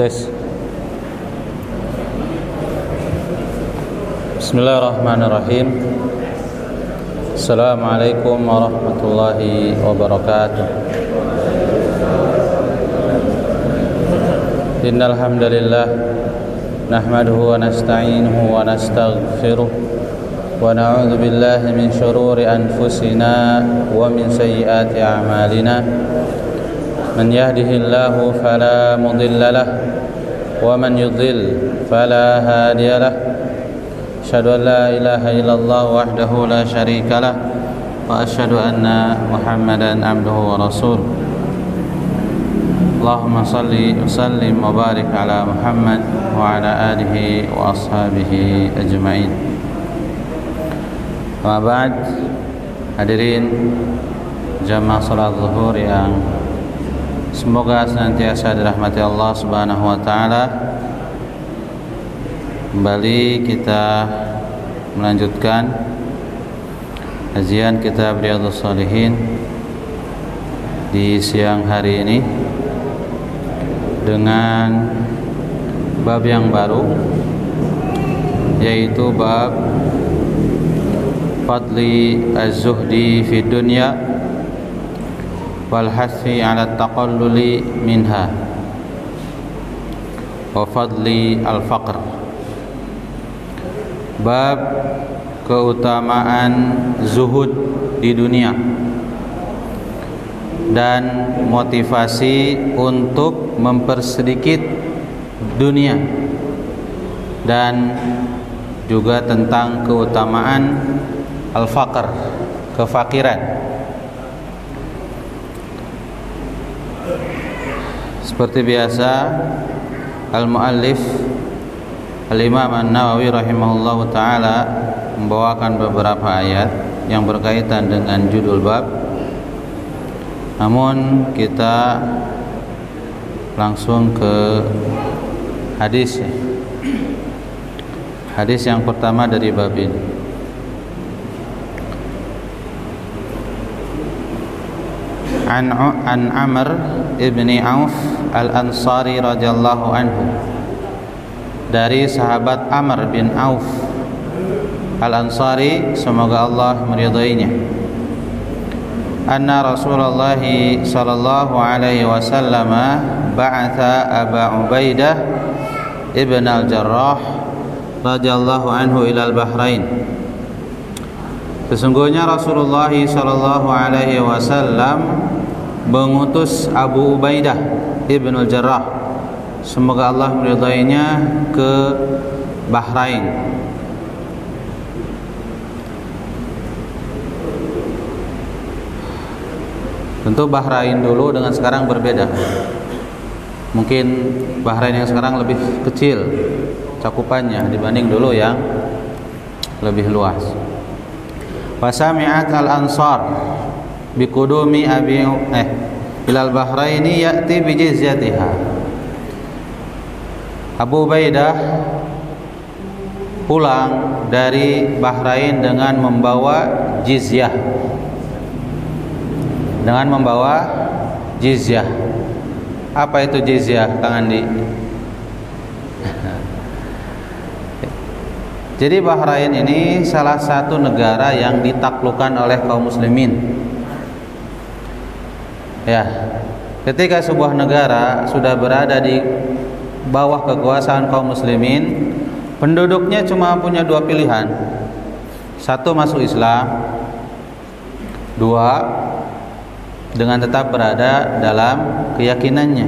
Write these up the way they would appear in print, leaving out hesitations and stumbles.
Tes. Bismillahirrahmanirrahim. Assalamualaikum warahmatullahi wabarakatuh. Innal hamdalillah nahmaduhu wa nasta'inuhu wa nastaghfiruh wa na'udzu billahi min shururi anfusina wa min sayyiati a'malina. Man yahdihillahu fala mudilla lahu wa man yudlil fala hadiya lahu. Asyhadu an la ilaha illallah wahdahu la syarika lah wa asyhadu anna Muhammadan abduhu wa rasuluh. Allahumma salli wa sallim wa barik ala Muhammad wa ala alihi wa ashabihi ajma'in. Wa ba'd, hadirin jamaah salat zuhur yang semoga senantiasa dirahmati Allah Subhanahu wa taala. Kembali kita melanjutkan kajian kitab Riyadhus Shalihin di siang hari ini dengan bab yang baru, yaitu bab fadli az-zuhdi fi dunya wal hathi 'ala taqalluli minha wa fadli al-faqr. Bab keutamaan zuhud di dunia dan motivasi untuk mempersedikit dunia, dan juga tentang keutamaan al-faqr, kefakiran. Seperti biasa, al-muallif Al-Imam An-Nawawi rahimahullahu ta'ala membawakan beberapa ayat yang berkaitan dengan judul bab. Namun kita langsung ke hadis. Hadis yang pertama dari bab ini. An Amr ibni Auf al-Ansari radhiyallahu anhu, dari sahabat Amr bin Auf Al-Ansari, semoga Allah meridainya, anna Rasulullah sallallahu alaihi wasallam ba'atha Aba Ubaidah ibn al-Jarrah radhiyallahu anhu ila al-Bahrain. Sesungguhnya Rasulullah sallallahu alaihi wasallam mengutus Abu Ubaidah ibn al-Jarrah, semoga Allah meridainya, ke Bahrain. Tentu Bahrain dulu dengan sekarang berbeda. Mungkin Bahrain yang sekarang lebih kecil cakupannya dibanding dulu yang lebih luas. Fasami'at al-ansar biqudumi ilal Bahraini ya'ti bijizyatiha. Abu Ubaidah pulang dari Bahrain dengan membawa jizyah. Apa itu jizyah, Kang Andi? Jadi Bahrain ini salah satu negara yang ditaklukkan oleh kaum muslimin. Ya, ketika sebuah negara sudah berada di bawah kekuasaan kaum muslimin, penduduknya cuma punya dua pilihan: satu, masuk Islam; dua, dengan tetap berada dalam keyakinannya.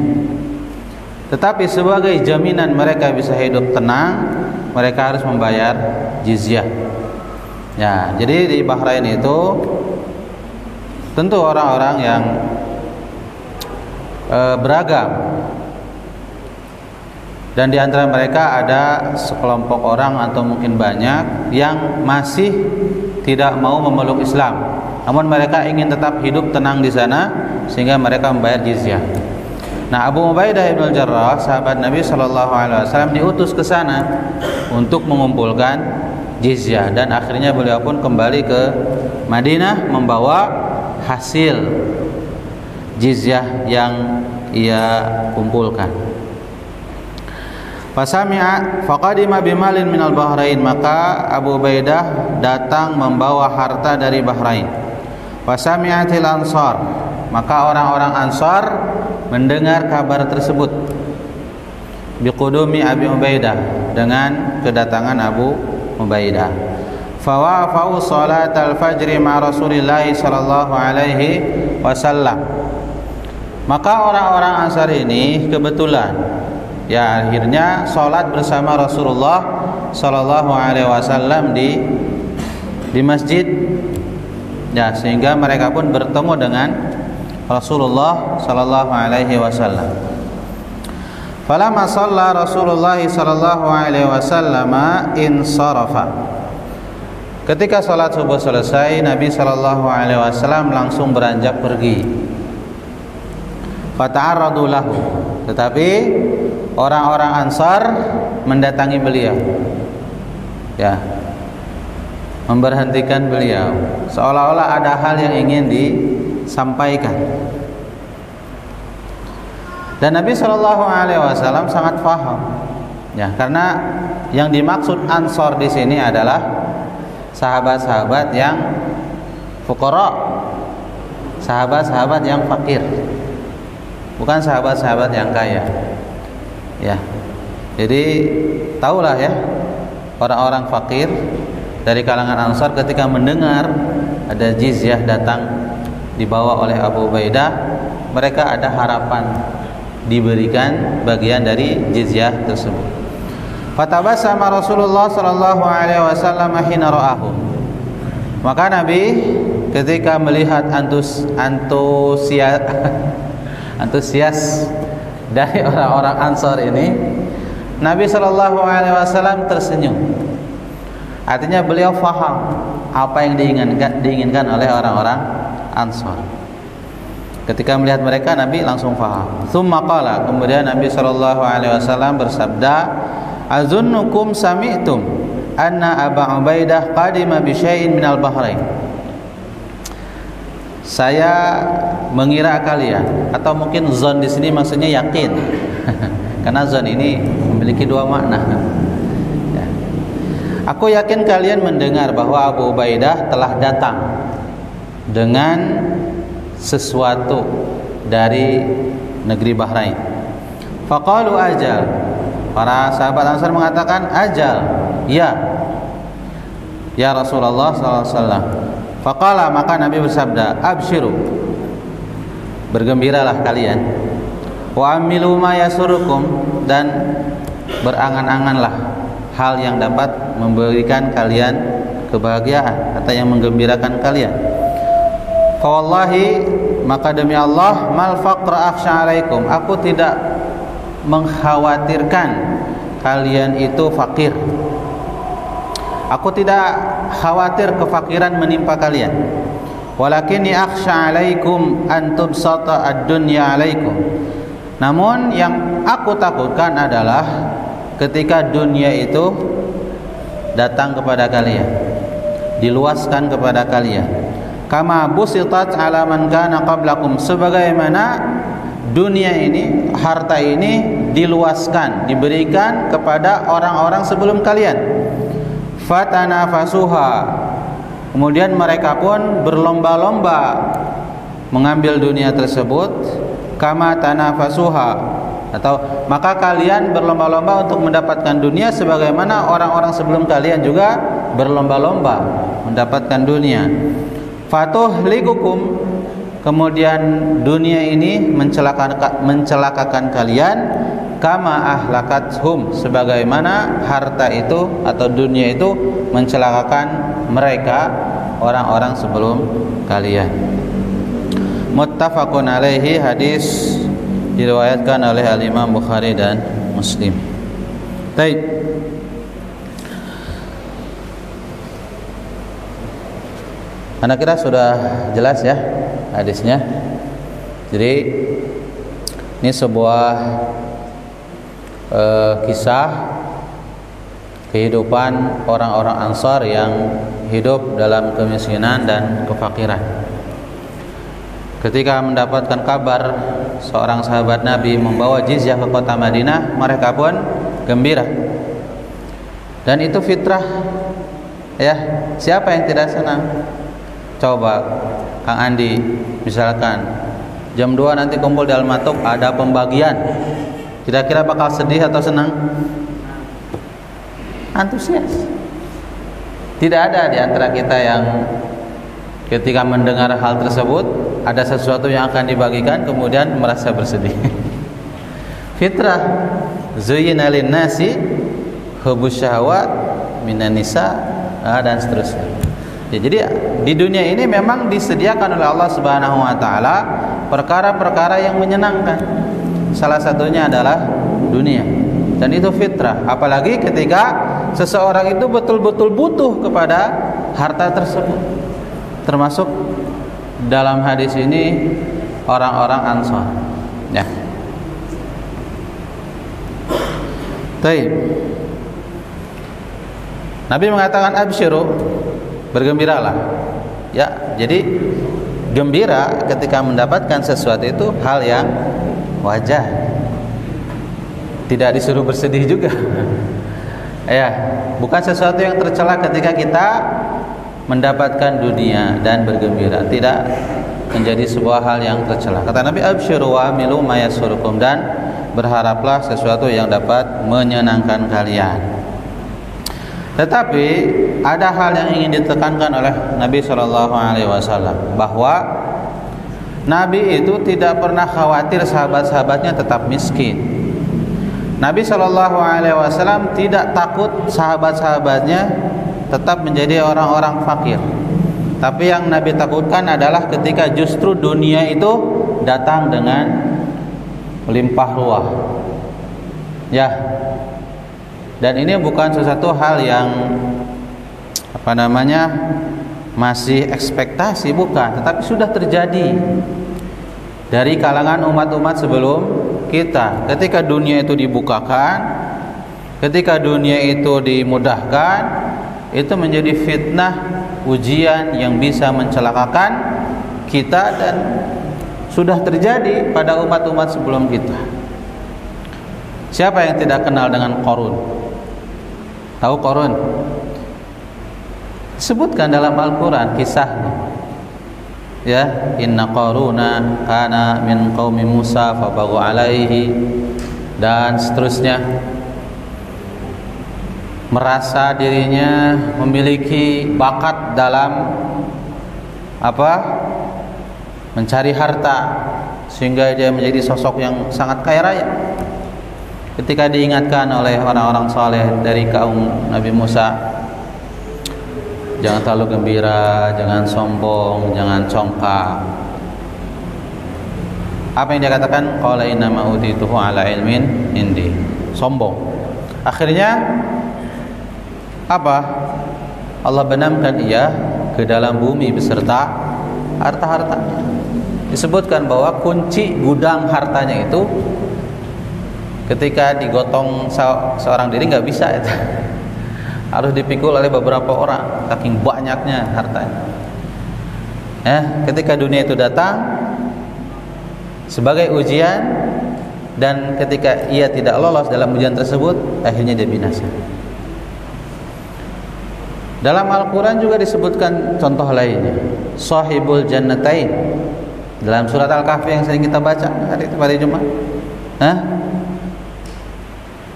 Tetapi sebagai jaminan mereka bisa hidup tenang, mereka harus membayar jizyah. Ya, jadi di Bahrain itu tentu orang-orang yang beragam, dan di antara mereka ada sekelompok orang atau mungkin banyak yang masih tidak mau memeluk Islam, namun mereka ingin tetap hidup tenang di sana sehingga mereka membayar jizyah. Nah, Abu Ubaidah ibn al-Jarrah, sahabat Nabi sallallahu alaihi wasallam, diutus ke sana untuk mengumpulkan jizyah, dan akhirnya beliau pun kembali ke Madinah membawa hasil jizyah yang ia kumpulkan. Faqadima bimalin minal Bahrain, maka Abu Ubaidah datang membawa harta dari Bahrain. Fasami'atil Ansar, maka orang-orang Ansar mendengar kabar tersebut. Biqudumi Abi Ubaidah, dengan kedatangan Abu Ubaidah. Fawafau salatal fajri ma Rasulillah sallallahu alaihi wasallam. Maka orang-orang Ansar ini kebetulan ya akhirnya salat bersama Rasulullah sallallahu alaihi wasallam di masjid. Ya, sehingga mereka pun bertemu dengan Rasulullah sallallahu alaihi wasallam. Falamma shalla Rasulullah sallallahu alaihi wasallam insarafa. Ketika salat subuh selesai, Nabi sallallahu alaihi wasallam langsung beranjak pergi. Fata'arradu lahu, tetapi orang-orang Ansar mendatangi beliau. Ya, memberhentikan beliau, seolah-olah ada hal yang ingin disampaikan. Dan Nabi Shallallahu Alaihi Wasallam sangat paham, ya, karena yang dimaksud Ansor di sini adalah sahabat-sahabat yang fuqara, sahabat-sahabat yang fakir, bukan sahabat-sahabat yang kaya. Ya, jadi tahulah ya, orang-orang fakir dari kalangan Ansar ketika mendengar ada jizyah datang dibawa oleh Abu Ubaidah, mereka ada harapan diberikan bagian dari jizyah tersebut. Fatabassama Rasulullah sallallahu alaihi wasallam hina ra'ahu. Maka Nabi ketika melihat antusias dari orang-orang Ansar ini, Nabi sallallahu alaihi wasallam tersenyum. Artinya beliau faham apa yang diinginkan oleh orang-orang Ansar. Ketika melihat mereka, Nabi langsung faham. Tsumma qala, kemudian Nabi sallallahu alaihi wasallam bersabda, "Azunnukum sami'tum anna Abu Ubaidah qadima bi syai'in minal Bahrain." Saya mengira kalian, atau mungkin zon di sini maksudnya yakin. Karena zon ini memiliki dua makna. Ya. Aku yakin kalian mendengar bahwa Abu Ubaidah telah datang dengan sesuatu dari negeri Bahrain. Faqalu ajal. Para sahabat Ansar mengatakan ajal, ya Rasulullah SAW. Faqala, maka Nabi bersabda, abshiru, bergembiralah kalian, wa amilu ma yasurukum, dan berangan-anganlah hal yang dapat memberikan kalian kebahagiaan atau yang menggembirakan kalian. Fa wallahi, maka demi Allah, mal faqra akhsha alaikum, aku tidak mengkhawatirkan kalian itu fakir. Aku tidak khawatir kefakiran menimpa kalian. Walakinni akhsha alaikum an tubsata ad-dunya alaikum. Namun yang aku takutkan adalah ketika dunia itu datang kepada kalian, diluaskan kepada kalian. Kama busitat ala man kana qablakum, sebagaimana dunia ini, harta ini diluaskan, diberikan kepada orang-orang sebelum kalian. Fatanafasuha, kemudian mereka pun berlomba-lomba mengambil dunia tersebut. Kama tanafasuha, atau maka kalian berlomba-lomba untuk mendapatkan dunia sebagaimana orang-orang sebelum kalian juga berlomba-lomba mendapatkan dunia. Fatuhlikukum, kemudian dunia ini mencelakakan kalian. Kama ahlakathum, sebagaimana harta itu atau dunia itu mencelakakan mereka, orang-orang sebelum kalian. Muttafaqun alaihi, hadis diriwayatkan oleh Al-Imam Bukhari dan Muslim. Baik. Anak kira sudah jelas ya hadisnya. Jadi ini sebuah kisah kehidupan orang-orang Ansar yang hidup dalam kemiskinan dan kefakiran. Ketika mendapatkan kabar seorang sahabat Nabi membawa jizyah ke kota Madinah, mereka pun gembira. Dan itu fitrah. Ya, siapa yang tidak senang? Coba Kang Andi, misalkan jam 2 nanti kumpul di Al-Matuk, ada pembagian. Kira-kira bakal sedih atau senang? Antusias. Tidak ada di antara kita yang ketika mendengar hal tersebut ada sesuatu yang akan dibagikan kemudian merasa bersedih. Fitrah. Zuyyina lin-nasi hubbus syahawat minan nisa dan seterusnya. Ya, jadi di dunia ini memang disediakan oleh Allah Subhanahu wa taala perkara-perkara yang menyenangkan. Salah satunya adalah dunia. Dan itu fitrah, apalagi ketika seseorang itu betul-betul butuh kepada harta tersebut. Termasuk dalam hadis ini orang-orang Ansar. Ya. Baik. Nabi mengatakan absyiru, bergembiralah. Ya, jadi gembira ketika mendapatkan sesuatu itu hal yang wajar. Tidak disuruh bersedih juga. Ya, bukan sesuatu yang tercela ketika kita mendapatkan dunia dan bergembira. Tidak menjadi sebuah hal yang tercela. Kata Nabi, absyiru wa amilu ma yasurrukum, dan berharaplah sesuatu yang dapat menyenangkan kalian. Tetapi ada hal yang ingin ditekankan oleh Nabi SAW, bahwa Nabi itu tidak pernah khawatir sahabat-sahabatnya tetap miskin. Nabi SAW tidak takut sahabat-sahabatnya tetap menjadi orang-orang fakir. Tapi yang Nabi takutkan adalah ketika justru dunia itu datang dengan melimpah ruah. Ya. Dan ini bukan sesuatu hal yang masih ekspektasi, bukan, tetapi sudah terjadi dari kalangan umat-umat sebelum kita. Ketika dunia itu dibukakan, ketika dunia itu dimudahkan, itu menjadi fitnah, ujian yang bisa mencelakakan kita, dan sudah terjadi pada umat-umat sebelum kita. Siapa yang tidak kenal dengan Qarun? Tahu Qarun? Sebutkan dalam Al-Quran kisahnya. Ya, inna Qaruna kana min qaumi Musa fabaghu alaihi, dan seterusnya. Merasa dirinya memiliki bakat dalam mencari harta, sehingga dia menjadi sosok yang sangat kaya raya. Ketika diingatkan oleh orang-orang saleh dari kaum Nabi Musa, jangan terlalu gembira, jangan sombong, jangan congkak. Apa yang dia katakan? Qala inna ma utituhu ala ilmin indi. Sombong. Akhirnya apa? Allah benamkan ia ke dalam bumi beserta harta-hartanya. Disebutkan bahwa kunci gudang hartanya itu ketika digotong seorang diri nggak bisa itu. Harus dipikul oleh beberapa orang, saking banyaknya hartanya. Ketika dunia itu datang sebagai ujian, dan ketika ia tidak lolos dalam ujian tersebut, akhirnya dia binasa. Dalam Al-Quran juga disebutkan contoh lainnya, Sahibul Jannatain, dalam surat Al-Kahfi yang sering kita baca hari Jumat.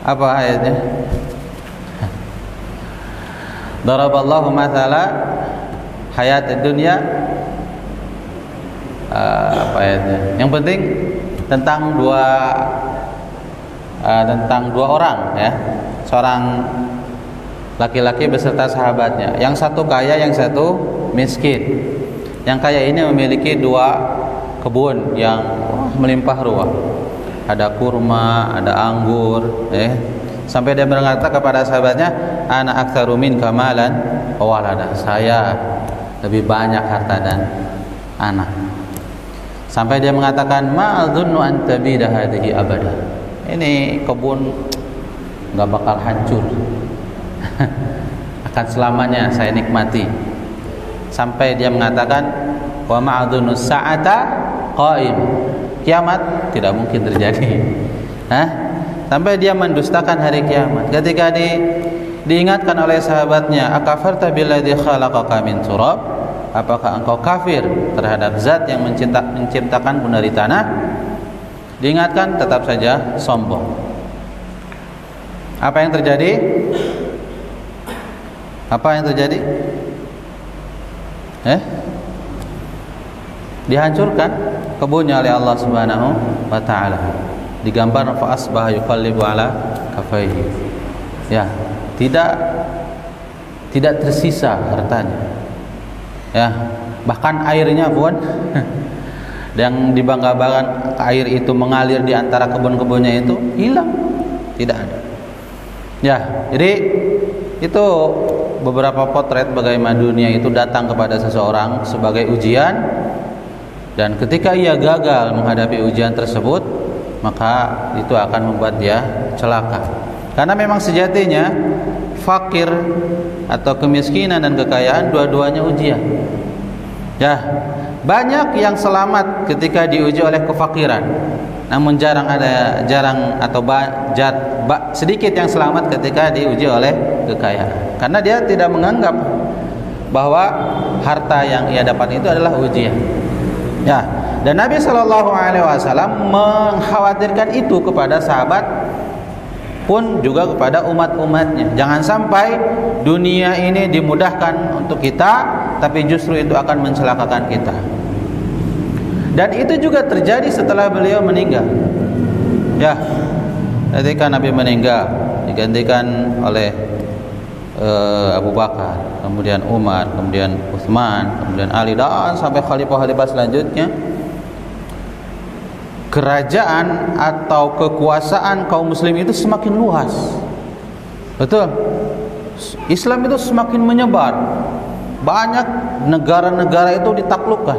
Apa ayatnya? Daraballahu mathala hayatid dunya. Apa ayatnya? Yang penting tentang dua orang, ya. Seorang laki-laki beserta sahabatnya. Yang satu kaya, yang satu miskin. Yang kaya ini memiliki 2 kebun yang melimpah ruah. Ada kurma, ada anggur, sampai dia berkata kepada sahabatnya, ana aktsaru minka malan wa walada, saya lebih banyak harta dan anak. Sampai dia mengatakan, ma adzunnu an tabida hadhihi abada, ini kebun enggak bakal hancur, akan selamanya saya nikmati. Sampai dia mengatakan, wa ma adzunnu sa'ata qaim, kiamat tidak mungkin terjadi. sampai dia mendustakan hari kiamat. Ketika diingatkan oleh sahabatnya, akafarta billadzi khalaqaka min turab, apakah engkau kafir terhadap zat yang menciptakanmu dari tanah? Diingatkan tetap saja sombong. Apa yang terjadi? Apa yang terjadi? Dihancurkan kebunnya oleh Allah Subhanahu wa taala. Digambar fa asbaha yuqallibu ala kafaihi. Ya, tidak tersisa hartanya. Ya, bahkan airnya pun yang dibangga-banggakan air itu mengalir di antara kebun-kebunnya itu hilang, tidak ada. Ya, jadi itu beberapa potret bagaimana dunia itu datang kepada seseorang sebagai ujian. Dan ketika ia gagal menghadapi ujian tersebut, maka itu akan membuat dia celaka. Karena memang sejatinya fakir atau kemiskinan dan kekayaan dua-duanya ujian. Ya, banyak yang selamat ketika diuji oleh kefakiran. Namun sedikit yang selamat ketika diuji oleh kekayaan. Karena dia tidak menganggap bahwa harta yang ia dapat itu adalah ujian. Ya, dan Nabi SAW mengkhawatirkan itu kepada sahabat pun juga kepada umat-umatnya. Jangan sampai dunia ini dimudahkan untuk kita, tapi justru itu akan mencelakakan kita. Dan itu juga terjadi setelah beliau meninggal. Ya, ketika Nabi meninggal digantikan oleh Abu Bakar, kemudian Umar, kemudian Utsman, kemudian Ali, dan sampai khalifah-khalifah selanjutnya. Kerajaan atau kekuasaan kaum muslim itu semakin luas. Betul. Islam itu semakin menyebar. Banyak negara-negara itu ditaklukkan,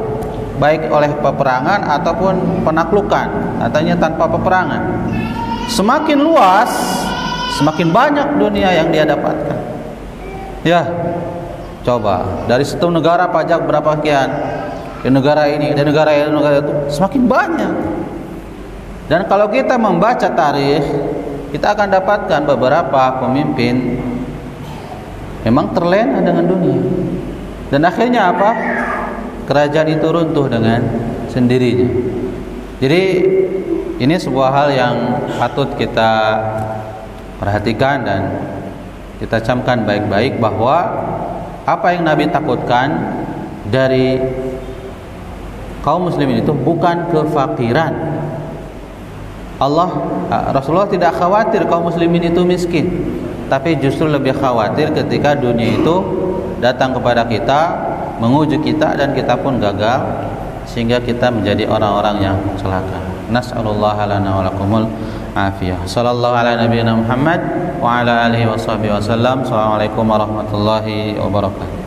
baik oleh peperangan ataupun penaklukan, artinya tanpa peperangan. Semakin luas, semakin banyak dunia yang dia dapatkan. Ya, coba dari satu negara pajak berapa sekian, di negara ini, di negara itu semakin banyak. Dan kalau kita membaca tarikh, kita akan dapatkan beberapa pemimpin memang terlena dengan dunia. Dan akhirnya apa? Kerajaan itu runtuh dengan sendirinya. Jadi ini sebuah hal yang patut kita perhatikan dan kita camkan baik-baik, bahwa apa yang Nabi takutkan dari kaum muslimin itu bukan kefakiran. Rasulullah tidak khawatir kaum muslimin itu miskin, tapi justru lebih khawatir ketika dunia itu datang kepada kita, menguji kita, dan kita pun gagal, sehingga kita menjadi orang-orang yang celaka. Nas'alullah lana wa lakumul afiyah. Sallallahu ala nabiyyina Muhammad wa ala alihi wa sahbihi wasallam. Assalamualaikum warahmatullahi wabarakatuh.